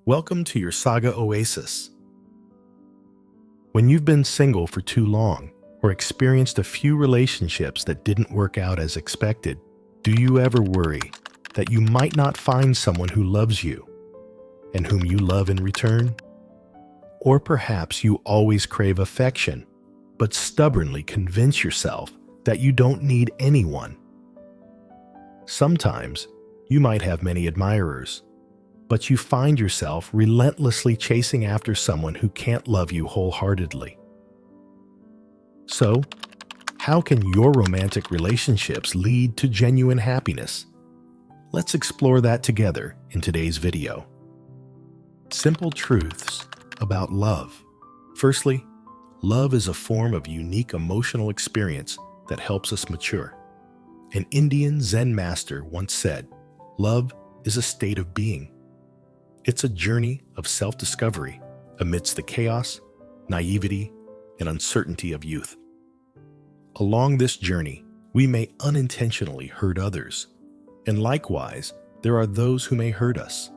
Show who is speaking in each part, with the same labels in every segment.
Speaker 1: Welcome to your Saga Oasis. When you've been single for too long or experienced a few relationships that didn't work out as expected, do you ever worry that you might not find someone who loves you and whom you love in return? Or perhaps you always crave affection, but stubbornly convince yourself that you don't need anyone. Sometimes you might have many admirers, but you find yourself relentlessly chasing after someone who can't love you wholeheartedly. So, how can your romantic relationships lead to genuine happiness? Let's explore that together in today's video. Simple truths about love. Firstly, love is a form of unique emotional experience that helps us mature. An Indian Zen master once said, "Love is a state of being." It's a journey of self-discovery amidst the chaos, naivety, and uncertainty of youth. Along this journey, we may unintentionally hurt others, and likewise, there are those who may hurt us.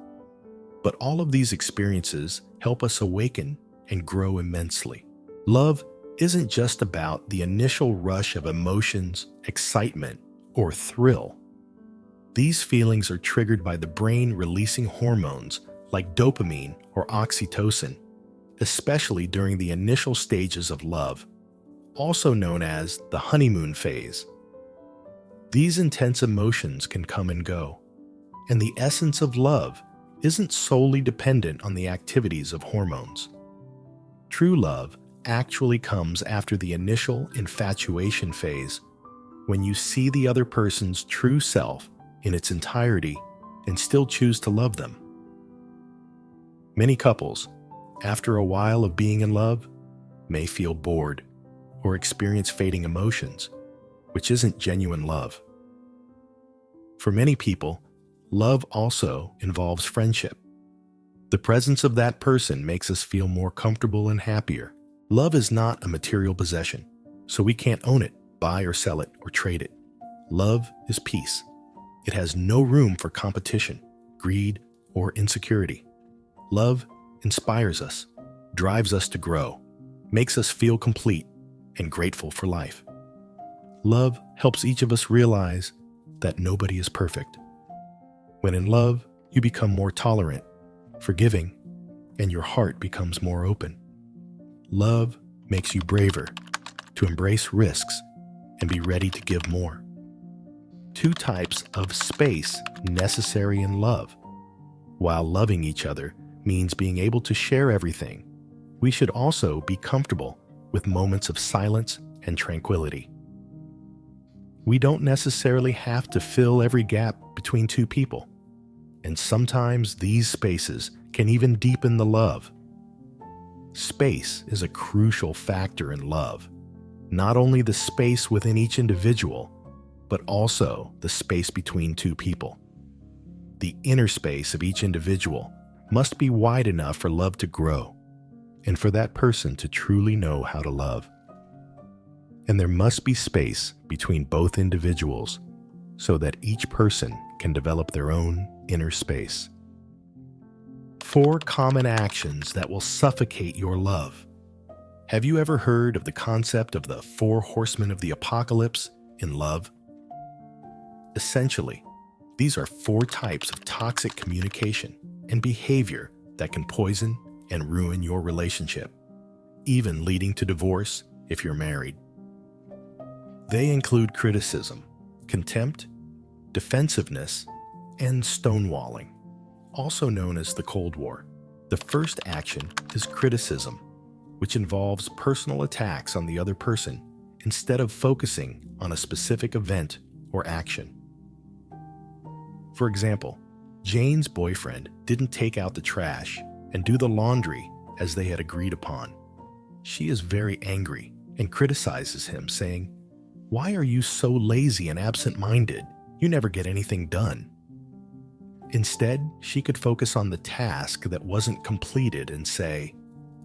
Speaker 1: But all of these experiences help us awaken and grow immensely. Love isn't just about the initial rush of emotions, excitement, or thrill. These feelings are triggered by the brain releasing hormones like dopamine or oxytocin, especially during the initial stages of love, also known as the honeymoon phase. These intense emotions can come and go, and the essence of love isn't solely dependent on the activities of hormones. True love actually comes after the initial infatuation phase, when you see the other person's true self in its entirety and still choose to love them. Many couples, after a while of being in love, may feel bored or experience fading emotions, which isn't genuine love. For many people, love also involves friendship. The presence of that person makes us feel more comfortable and happier. Love is not a material possession, so we can't own it, buy or sell it, or trade it. Love is peace. It has no room for competition, greed, or insecurity. Love inspires us, drives us to grow, makes us feel complete and grateful for life. Love helps each of us realize that nobody is perfect. When in love, you become more tolerant, forgiving, and your heart becomes more open. Love makes you braver to embrace risks and be ready to give more. Two types of space necessary in love. While loving each other means being able to share everything, we should also be comfortable with moments of silence and tranquility. We don't necessarily have to fill every gap between two people, and sometimes these spaces can even deepen the love. Space is a crucial factor in love, not only the space within each individual, but also the space between two people. The inner space of each individual must be wide enough for love to grow and for that person to truly know how to love. And there must be space between both individuals so that each person can develop their own inner space. 4 common actions that will suffocate your love. Have you ever heard of the concept of the 4 horsemen of the apocalypse in love? Essentially, these are 4 types of toxic communication and behavior that can poison and ruin your relationship, even leading to divorce if you're married. They include criticism, contempt, defensiveness, and stonewalling, also known as the Cold War. The first action is criticism, which involves personal attacks on the other person instead of focusing on a specific event or action. For example, Jane's boyfriend didn't take out the trash and do the laundry as they had agreed upon. She is very angry and criticizes him, saying, "Why are you so lazy and absent-minded? You never get anything done." Instead, she could focus on the task that wasn't completed and say,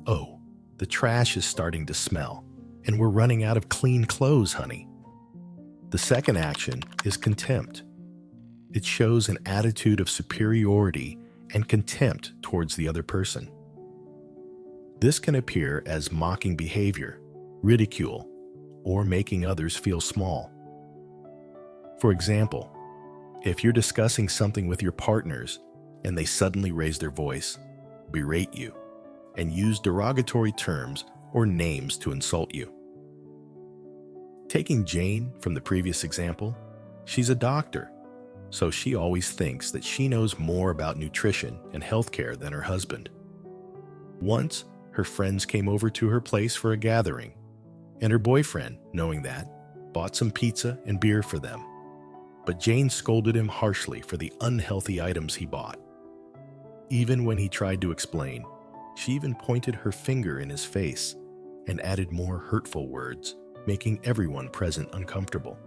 Speaker 1: "Oh, the trash is starting to smell, and we're running out of clean clothes, honey." The second action is contempt. It shows an attitude of superiority and contempt towards the other person. This can appear as mocking behavior, ridicule, or making others feel small. For example, if you're discussing something with your partners and they suddenly raise their voice, berate you, and use derogatory terms or names to insult you. Taking Jane from the previous example, she's a doctor, so she always thinks that she knows more about nutrition and healthcare than her husband. Once, her friends came over to her place for a gathering, and her boyfriend, knowing that, bought some pizza and beer for them. But Jane scolded him harshly for the unhealthy items he bought. Even when he tried to explain, she even pointed her finger in his face and added more hurtful words, making everyone present uncomfortable.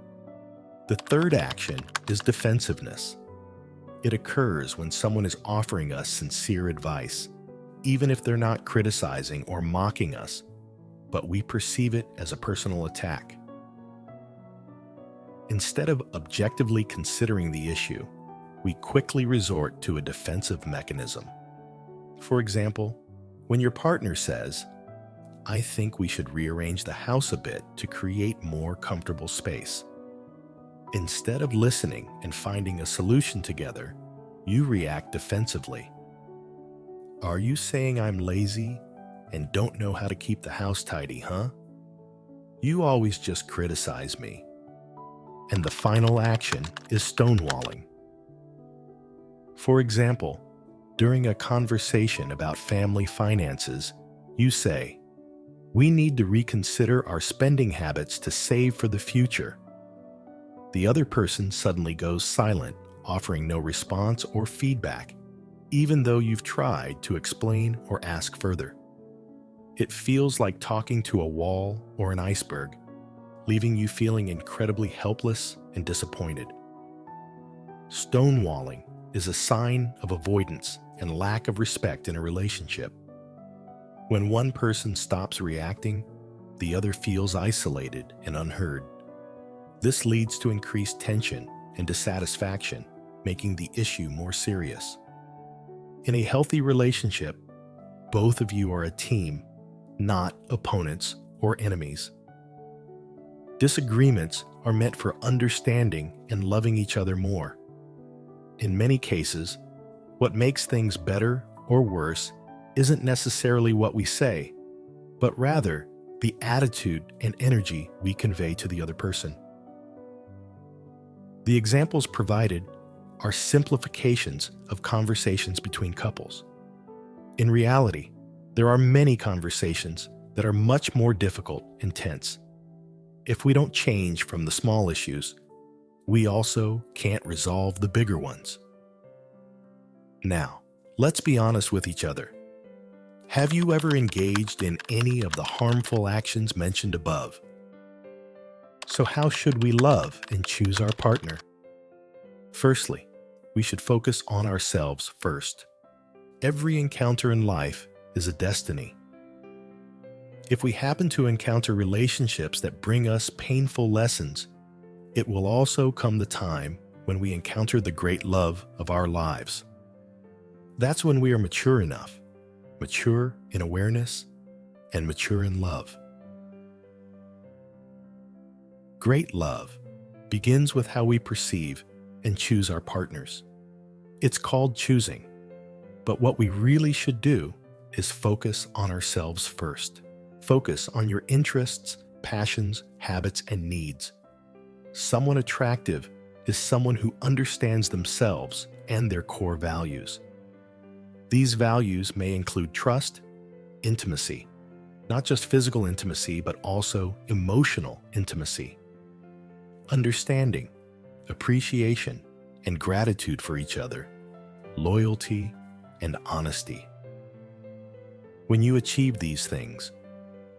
Speaker 1: The third action is defensiveness. It occurs when someone is offering us sincere advice, even if they're not criticizing or mocking us, but we perceive it as a personal attack. Instead of objectively considering the issue, we quickly resort to a defensive mechanism. For example, when your partner says, "I think we should rearrange the house a bit to create more comfortable space." Instead of listening and finding a solution together, you react defensively. "Are you saying I'm lazy and don't know how to keep the house tidy, huh? You always just criticize me." And the final action is stonewalling. For example, during a conversation about family finances, you say, "We need to reconsider our spending habits to save for the future." The other person suddenly goes silent, offering no response or feedback, even though you've tried to explain or ask further. It feels like talking to a wall or an iceberg, leaving you feeling incredibly helpless and disappointed. Stonewalling is a sign of avoidance and lack of respect in a relationship. When one person stops reacting, the other feels isolated and unheard. This leads to increased tension and dissatisfaction, making the issue more serious. In a healthy relationship, both of you are a team, not opponents or enemies. Disagreements are meant for understanding and loving each other more. In many cases, what makes things better or worse isn't necessarily what we say, but rather the attitude and energy we convey to the other person. The examples provided are simplifications of conversations between couples. In reality, there are many conversations that are much more difficult and tense. If we don't change from the small issues, we also can't resolve the bigger ones. Now, let's be honest with each other. Have you ever engaged in any of the harmful actions mentioned above? So how should we love and choose our partner? Firstly, we should focus on ourselves first. Every encounter in life is a destiny. If we happen to encounter relationships that bring us painful lessons, it will also come the time when we encounter the great love of our lives. That's when we are mature enough, mature in awareness, and mature in love. Great love begins with how we perceive and choose our partners. It's called choosing, but what we really should do is focus on ourselves first. Focus on your interests, passions, habits, and needs. Someone attractive is someone who understands themselves and their core values. These values may include trust, intimacy, not just physical intimacy, but also emotional intimacy, understanding, appreciation, and gratitude for each other, loyalty, and honesty. When you achieve these things,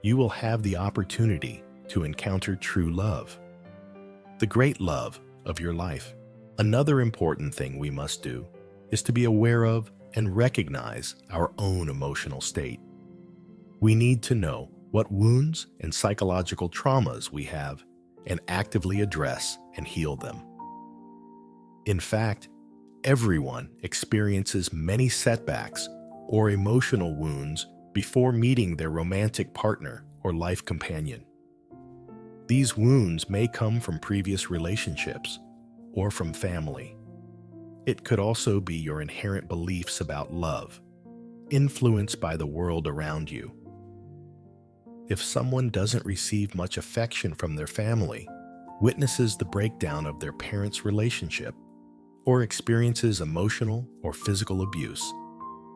Speaker 1: you will have the opportunity to encounter true love, the great love of your life. Another important thing we must do is to be aware of and recognize our own emotional state. We need to know what wounds and psychological traumas we have and actively address and heal them. In fact, Everyone experiences many setbacks or emotional wounds before meeting their romantic partner or life companion. These wounds may come from previous relationships or from family. It could also be your inherent beliefs about love, influenced by the world around you. If someone doesn't receive much affection from their family, witnesses the breakdown of their parents' relationship, or experiences emotional or physical abuse,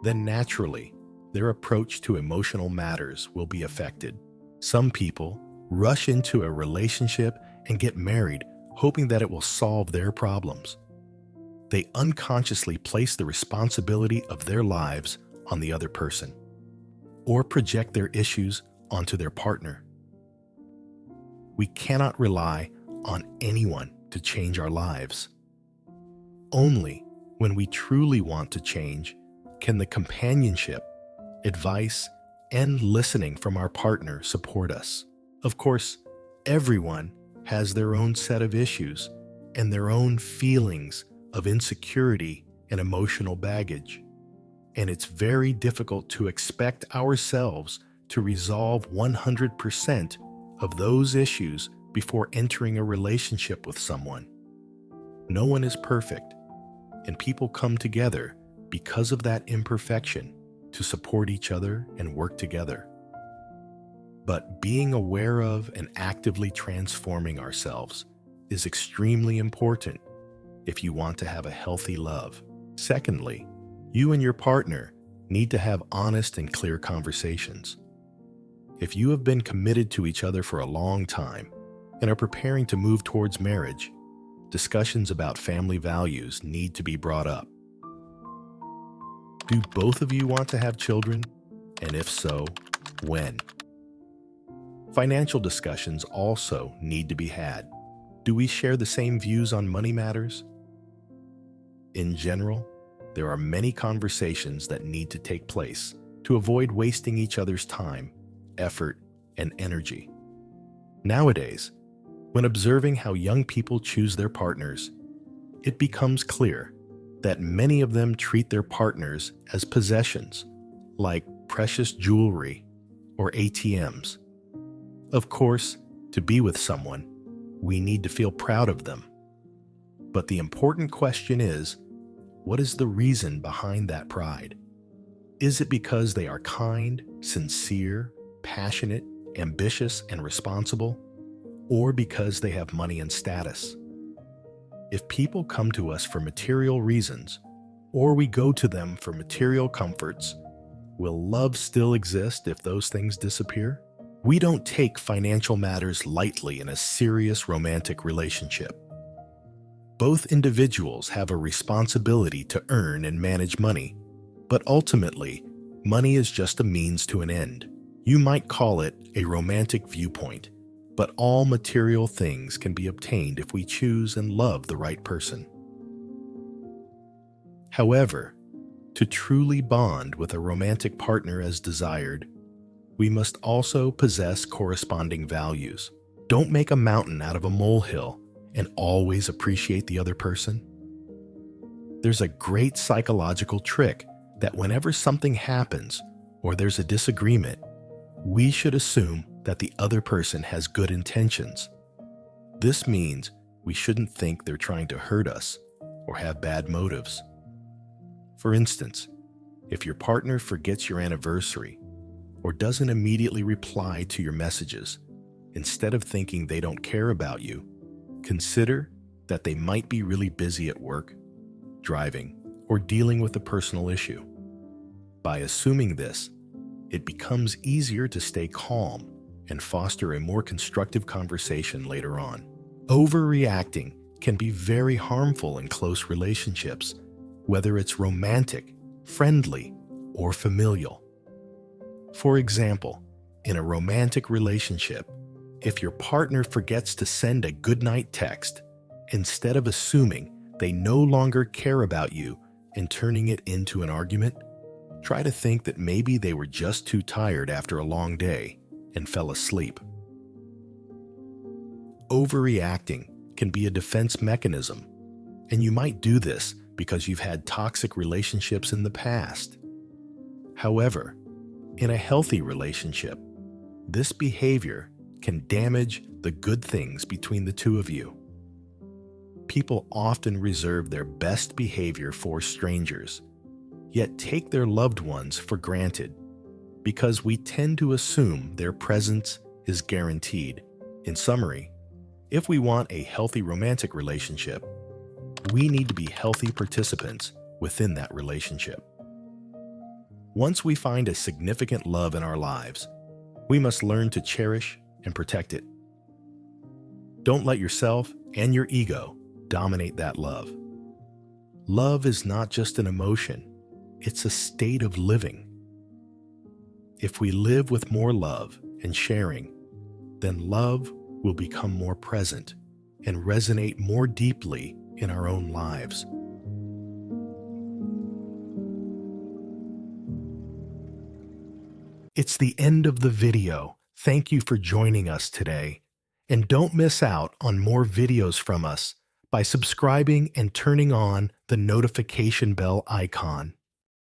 Speaker 1: then naturally, their approach to emotional matters will be affected. Some people rush into a relationship and get married hoping that it will solve their problems. They unconsciously place the responsibility of their lives on the other person, or project their issues onto their partner. We cannot rely on anyone to change our lives. Only when we truly want to change can the companionship, advice, and listening from our partner support us. Of course, everyone has their own set of issues and their own feelings of insecurity and emotional baggage. And it's very difficult to expect ourselves to resolve 100% of those issues before entering a relationship with someone. No one is perfect, and people come together because of that imperfection to support each other and work together. But being aware of and actively transforming ourselves is extremely important if you want to have a healthy love. Secondly, you and your partner need to have honest and clear conversations. If you have been committed to each other for a long time and are preparing to move towards marriage, discussions about family values need to be brought up. Do both of you want to have children? And if so, when? Financial discussions also need to be had. Do we share the same views on money matters? In general, there are many conversations that need to take place to avoid wasting each other's time, effort, and energy. Nowadays, when observing how young people choose their partners, it becomes clear that many of them treat their partners as possessions, like precious jewelry or ATMs. Of course, to be with someone, we need to feel proud of them. But the important question is, what is the reason behind that pride? Is it because they are kind, sincere, passionate, ambitious, and responsible, or because they have money and status? If people come to us for material reasons, or we go to them for material comforts, will love still exist if those things disappear? We don't take financial matters lightly in a serious romantic relationship. Both individuals have a responsibility to earn and manage money, but ultimately, money is just a means to an end. You might call it a romantic viewpoint, but all material things can be obtained if we choose and love the right person. However, to truly bond with a romantic partner as desired, we must also possess corresponding values. Don't make a mountain out of a molehill and always appreciate the other person. There's a great psychological trick that whenever something happens or there's a disagreement, we should assume that the other person has good intentions. This means we shouldn't think they're trying to hurt us or have bad motives. For instance, if your partner forgets your anniversary or doesn't immediately reply to your messages, instead of thinking they don't care about you, consider that they might be really busy at work, driving, or dealing with a personal issue. By assuming this, it becomes easier to stay calm and foster a more constructive conversation later on. Overreacting can be very harmful in close relationships, whether it's romantic, friendly, or familial. For example, in a romantic relationship, if your partner forgets to send a goodnight text, instead of assuming they no longer care about you and turning it into an argument, try to think that maybe they were just too tired after a long day and fell asleep. Overreacting can be a defense mechanism, and you might do this because you've had toxic relationships in the past. However, in a healthy relationship, this behavior can damage the good things between the two of you. People often reserve their best behavior for strangers, yet take their loved ones for granted because we tend to assume their presence is guaranteed. In summary, if we want a healthy romantic relationship, we need to be healthy participants within that relationship. Once we find a significant love in our lives, we must learn to cherish and protect it. Don't let yourself and your ego dominate that love. Love is not just an emotion, it's a state of living. If we live with more love and sharing, then love will become more present and resonate more deeply in our own lives. It's the end of the video. Thank you for joining us today. And don't miss out on more videos from us by subscribing and turning on the notification bell icon.